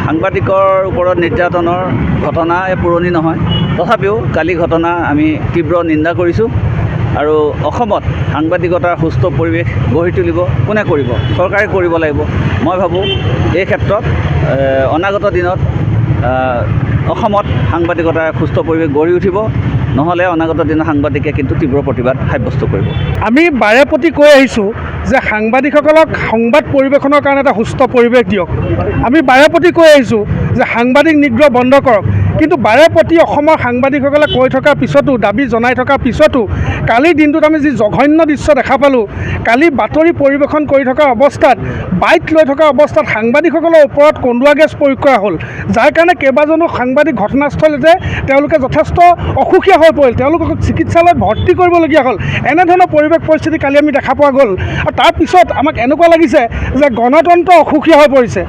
সাংবাদিকৰ ওপৰত নিৰ্যাতনৰ ঘটনা পুৰণি নহয়। তথাপিও কালি ঘটনা আমি তীব্ৰ নিন্দা কৰিছোঁ আৰু অসমত সাংবাদিকতাৰ সুস্থ পৰিৱেশ গঢ়ি তুলিব কোনে কৰিব? চৰকাৰে কৰিব লাগিব। মই ভাবোঁ এই ক্ষেত্ৰত অনাগত দিনত অসমত সাংবাদিকতাৰ সুস্থ পৰিৱেশ গঢ়ি উঠিব, নহ'লে অনাগত দিনত সাংবাদিকে কিন্তু তীব্ৰ প্ৰতিবাদ সাব্যস্ত কৰিব। আমি বাৰে প্ৰতি কৈ আহিছোঁ যে সাংবাদিকসকলক সংবাদ পৰিৱেশনৰ কাৰণে এটা সুস্থ পৰিৱেশ দিয়ক। আমি বাৰে প্ৰতি কৈ আহিছোঁ যে সাংবাদিক নিগ্ৰহ বন্ধ কৰক, কিন্তু বাৰে প্ৰতি অসমৰ সাংবাদিকসকলে কৈ থকাৰ পিছতো, দাবী জনাই থকাৰ পিছতো কালিৰ দিনটোত আমি যি জঘন্য দৃশ্য দেখা পালোঁ, কালি বাতৰি পৰিৱেশন কৰি থকা অৱস্থাত, বাইক লৈ থকা অৱস্থাত সাংবাদিকসকলৰ ওপৰত কন্দুৱা গেছ প্ৰয়োগ কৰা হ'ল, যাৰ কাৰণে কেইবাজনো সাংবাদিক ঘটনাস্থলীতে তেওঁলোকে যথেষ্ট অসুখীয়া হৈ পৰিল, তেওঁলোকক চিকিৎসালয়ত ভৰ্তি কৰিবলগীয়া হ'ল। এনেধৰণৰ পৰিৱেশ পৰিস্থিতি কালি আমি দেখা পোৱা গ'ল। আৰু তাৰপিছত আমাক এনেকুৱা লাগিছে যে গণতন্ত্ৰ অসুখীয়া হৈ পৰিছে।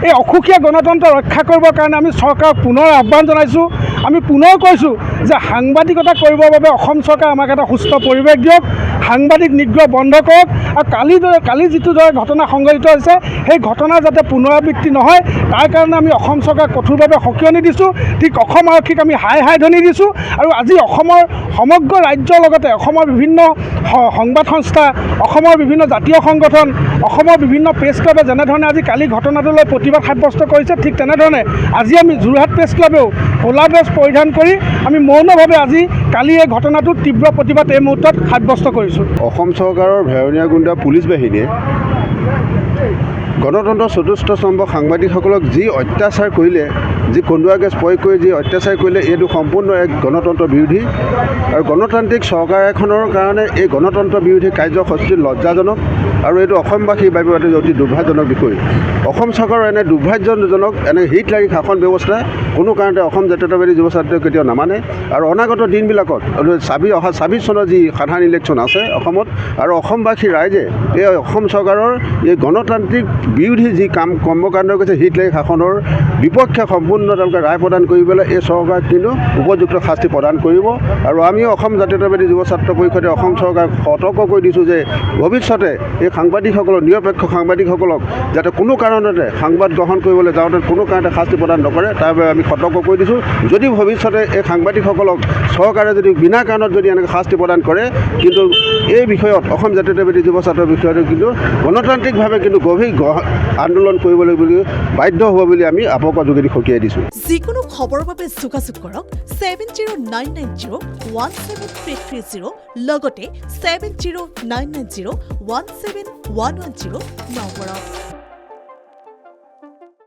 এই অসুখীয়া গণতন্ত্ৰ ৰক্ষা কৰিবৰ কাৰণে আমি চৰকাৰক পুনৰ আহ্বান জনাইছোঁ। আমি পুনৰ কৈছোঁ যে সাংবাদিকতা কৰিবৰ বাবে অসম চৰকাৰে আমাক এটা সুস্থ পৰিৱেশ দিয়ক, সাংবাদিক নিগ্ৰহ বন্ধ কৰক, আৰু কালি যিটো দৰে ঘটনা সংঘটিত হৈছে সেই ঘটনা যাতে পুনৰাবৃত্তি নহয় তাৰ কাৰণে আমি অসম চৰকাৰক কঠোৰভাৱে সকিয়নি দিছোঁ। ঠিক অসম আৰক্ষীক আমি হাই ধ্বনি দিছোঁ। আৰু আজি অসমৰ সমগ্ৰ ৰাজ্যৰ লগতে অসমৰ বিভিন্ন সংবাদ সংস্থা, অসমৰ বিভিন্ন জাতীয় সংগঠন, অসমৰ বিভিন্ন প্ৰেছ ক্লাবে যেনেধৰণে আজি কালি ঘটনাটোলৈ প্ৰতিবাদ সাব্যস্ত কৰিছে, ঠিক তেনেধৰণে আজি আমি যোৰহাট প্ৰেছ ক্লাবেও ক'লা ড্ৰেছ পৰিধান কৰি আমি মৌনভাৱে আজি কালি এই ঘটনাটোত তীব্ৰ প্ৰতিবাদ এই মুহূৰ্তত সাব্যস্ত কৰিছোঁ। অসম চৰকাৰৰ ভেৰনীয়া গুণ্ডা পুলিচ বাহিনীয়ে গণতন্ত্ৰৰ চতুৰ্থ স্তম্ভ সাংবাদিকসকলক যি অত্যাচাৰ কৰিলে, যি কন্দুৱা গেছ প্ৰয়োগ কৰি যি অত্যাচাৰ কৰিলে, এইটো সম্পূৰ্ণ এক গণতন্ত্ৰ বিৰোধী আৰু গণতান্ত্ৰিক চৰকাৰ এখনৰ কাৰণে এই গণতন্ত্ৰ বিৰোধী কাৰ্যসূচী লজ্জাজনক আৰু এইটো অসমবাসীৰ বাবে অতি দুৰ্ভাগ্যজনক বিষয়। অসম চৰকাৰৰ এনে দুৰ্ভাগ্যজনক এনে হিটলাৰী শাসন ব্যৱস্থা কোনো কাৰণতে অসম জাতীয়তাবাদী যুৱ ছাত্ৰই কেতিয়াও নামানে। আৰু অনাগত দিনবিলাকত অহা 26 চনৰ যি সাধাৰণ ইলেকশ্যন আছে অসমত, আৰু অসমবাসী ৰাইজে এই অসম চৰকাৰৰ এই গণতান্ত্ৰিক বিৰোধী যি কৰ্মকাণ্ড কৰিছে, হিটলাৰী শাসনৰ বিপক্ষে সম্পূৰ্ণ তেওঁলোকে ৰায় প্ৰদান কৰিবলৈ এই চৰকাৰক কিন্তু উপযুক্ত শাস্তি প্ৰদান কৰিব। আৰু আমিও অসম জাতীয়তাবাদী যুৱ ছাত্ৰ পৰিষদে অসম চৰকাৰক সতৰ্ক কৰি দিছোঁ যে ভৱিষ্যতে এই সাংবাদিকসকলক, নিৰপেক্ষ সাংবাদিকসকলক যাতে কোনো কাৰণতে সংবাদ গ্ৰহণ কৰিবলৈ যাওঁতে কোনো কাৰণতে শাস্তি প্ৰদান নকৰে, তাৰ বাবে আমি সতৰ্ক কৰি দিছোঁ। যদি ভৱিষ্যতে এই সাংবাদিকসকলক চৰকাৰে যদি বিনা কাৰণত যদি এনেকৈ শাস্তি প্ৰদান কৰে, কিন্তু এই বিষয়ত অসম জাতীয়তাবাদী যুৱ ছাত্ৰৰ বিষয়টো কিন্তু গণতান্ত্ৰিকভাৱে কিন্তু গভীৰ আন্দোলন কৰিবলৈ বুলি বাধ্য হ'ব বুলি আমি আপোনালোকৰ যোগেদি সকীয়াই দিছোঁ। যিকোনো খবৰৰ বাবে যোগাযোগ কৰক 7099017330 লগতে 7099017110 নম্বৰত।